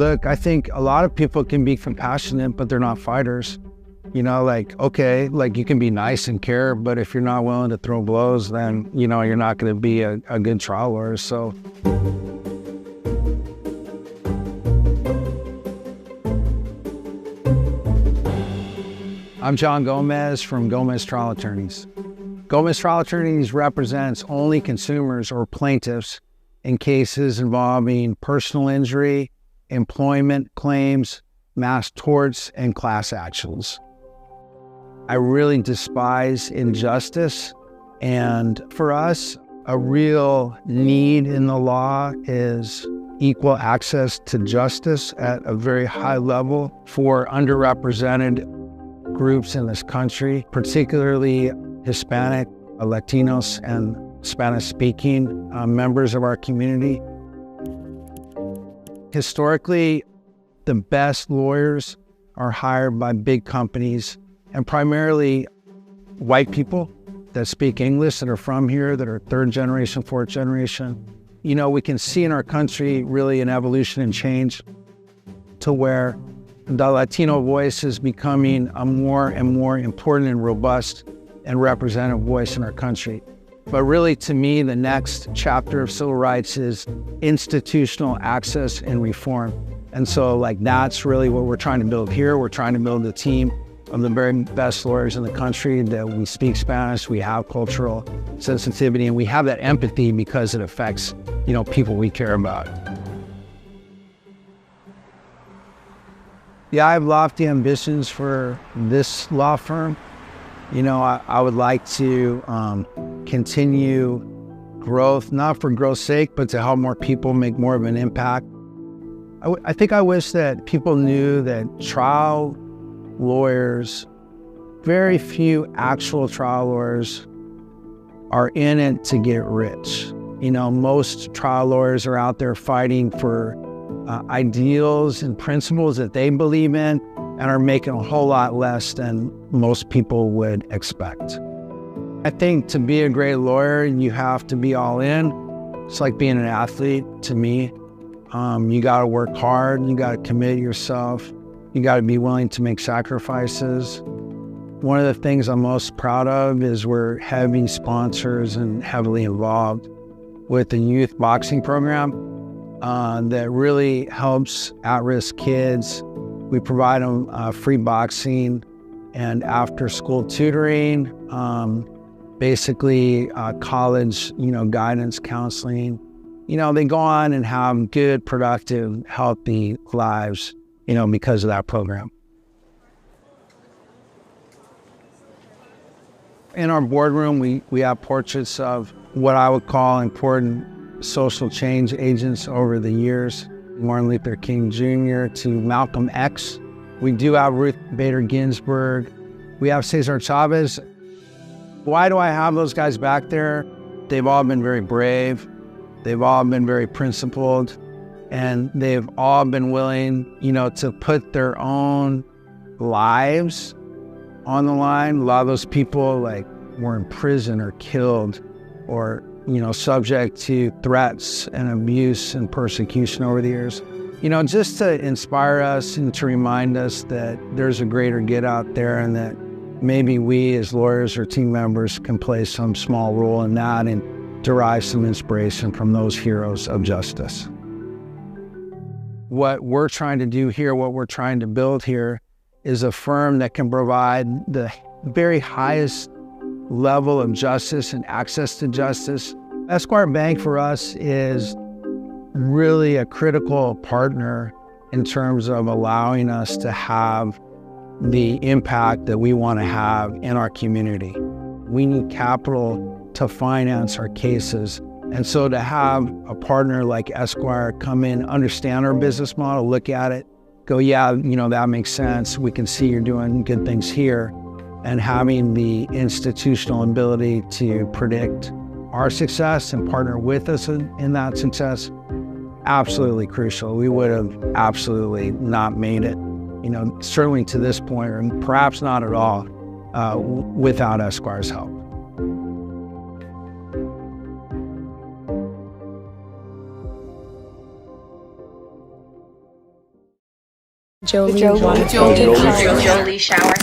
Look, I think a lot of people can be compassionate, but they're not fighters. You know, like, okay, like you can be nice and care, but if you're not willing to throw blows, then, you know, you're not going to be a good trial lawyer. So. I'm John Gomez from Gomez Trial Attorneys. Gomez Trial Attorneys represents only consumers or plaintiffs in cases involving personal injury, employment claims, mass torts, and class actions. I really despise injustice, and for us, a real need in the law is equal access to justice at a very high level for underrepresented groups in this country, particularly Hispanic, Latinos, and Spanish-speaking members of our community. Historically, the best lawyers are hired by big companies and primarily white people that speak English, that are from here, that are third generation, fourth generation. You know, we can see in our country really an evolution and change to where the Latino voice is becoming a more and more important and robust and representative voice in our country. But really, to me, the next chapter of civil rights is institutional access and reform. And so, like, that's really what we're trying to build here. We're trying to build a team of the very best lawyers in the country, that we speak Spanish, we have cultural sensitivity, and we have that empathy because it affects, you know, people we care about. Yeah, I have lofty ambitions for this law firm. You know, I would like to continue growth, not for growth's sake, but to help more people make more of an impact. I think I wish that people knew that trial lawyers, very few actual trial lawyers are in it to get rich. You know, most trial lawyers are out there fighting for ideals and principles that they believe in, and are making a whole lot less than most people would expect. I think to be a great lawyer, you have to be all in. It's like being an athlete to me. You got to work hard, you got to commit yourself, you got to be willing to make sacrifices. One of the things I'm most proud of is we're heavy sponsors and heavily involved with the youth boxing program that really helps at-risk kids. We provide them free boxing and after-school tutoring, basically college, you know, guidance, counseling. You know, they go on and have good, productive, healthy lives, you know, because of that program. In our boardroom, we have portraits of what I would call important social change agents over the years. Martin Luther King Jr. to Malcolm X. We do have Ruth Bader Ginsburg. We have Cesar Chavez. Why do I have those guys back there? They've all been very brave. They've all been very principled. And they've all been willing, you know, to put their own lives on the line. A lot of those people, like, were in prison or killed or, you know, subject to threats and abuse and persecution over the years. You know, just to inspire us and to remind us that there's a greater good out there, and that maybe we as lawyers or team members can play some small role in that and derive some inspiration from those heroes of justice. What we're trying to do here, what we're trying to build here, is a firm that can provide the very highest level of justice and access to justice. Esquire Bank for us is really a critical partner in terms of allowing us to have the impact that we want to have in our community. We need capital to finance our cases. And so to have a partner like Esquire come in, understand our business model, look at it, go, yeah, you know, that makes sense. We can see you're doing good things here. And having the institutional ability to predict our success and partner with us in that success, absolutely crucial. We would have absolutely not made it, you know, certainly to this point, or perhaps not at all, without Esquire's help. Jolie Shower.